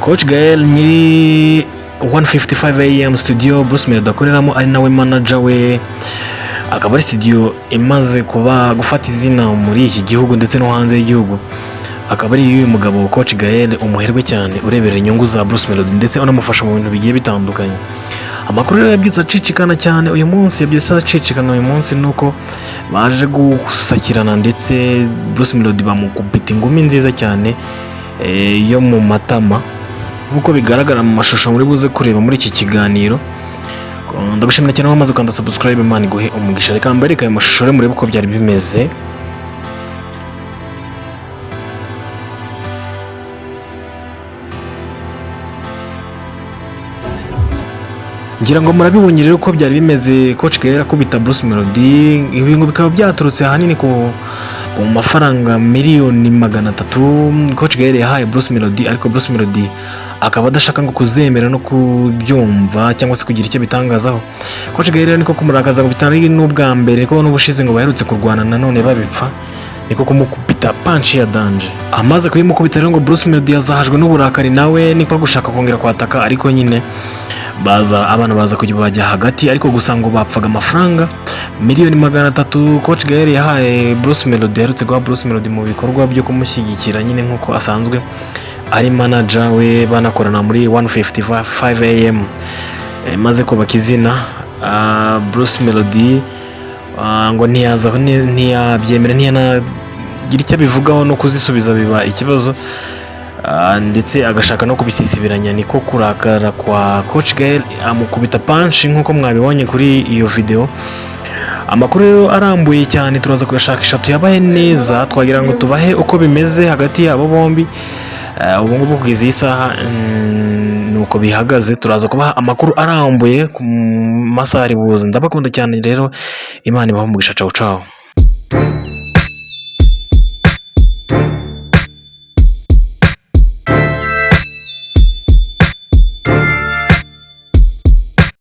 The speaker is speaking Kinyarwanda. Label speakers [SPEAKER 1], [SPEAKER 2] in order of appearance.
[SPEAKER 1] Coach Gael nyiri 155am studio Bruce Melody akoreramo ari nawe manager we, akaba ari studio imaze kuba gufata izina muri iki gihugu ndetse no hanze y'igihugu. Akaba ari uyu mugabo Coach Gael umuherwe cyane ureberera inyungu za Bruce Melody ndetse unamufasha mu bintu bigiye bitandukanye. Amakuru yabyutse acicikana cyane uyu munsi, uyu munsi nuko baje gusakirana ndetse Bruce Melody bamukubita ingumi nziza cyane yo mu matama nkuko bigaragara mu mashusho muri buze kureba muri iki kiganiro. Ndagushimira cyane wamaze ukanda subscribe, Imana iguhe umugisha. Reka mbereke ayo mashusho murebe uko byari bimeze. Ngira ngo murabibonye rero uko byari bimeze Coach Gael akubita Bruce Melody. Ibintu bikaba byaturutse ahanini ku mafaranga miliyoni 300 Coach Gael yahaye Bruce Melody, ariko Bruce Melody akaba adashaka ngo kuzemera no kubyumva cyangwa se kugira icyo bitangazaho. Coach Gael niko kumurakaza ngo bitari n'ubwa mbere ko n'ubushize ngo baherutse kurwana nanone babipfa, niko kumukubita punch ya danger. Amaze kuyimukubita rero ngo Bruce Melody yazahajwe n'uburakari, nawe niko gushaka kongera kwataka, ariko nyine abana baza kujya bajya hagati, ariko gusa ngo bapfaga amafaranga miliyoni 300 Coach Gael yahaye Bruce Melody, yarutse guha Bruce Melody mu bikorwa byo kumushyigikira nyine nkuko asanzwe ari manager we, banakorana muri 155am. Maze kubaka izina Bruce Melody ngo ntiyabyemera, ntiyanagira icyo abivugaho no kuzisubiza biba ikibazo, ndetse agashaka no kubisisibiranya. Niko kurakara kwa Coach Gael amukubita punch nkuko mwabibonye kuri iyo video. Amakuru rero arambuye cyane turaza kuyashakisha tuyabahe neza, twagira ngo tubahe uko bimeze hagati yabo bombi. Ubu ngubu kugeza iyi saha nuko bihagaze, turaza kubaha amakuru arambuye ku masaha ari buze. Ndabakunda cyane rero, Imana ibahe umugisha. Ciao ciao.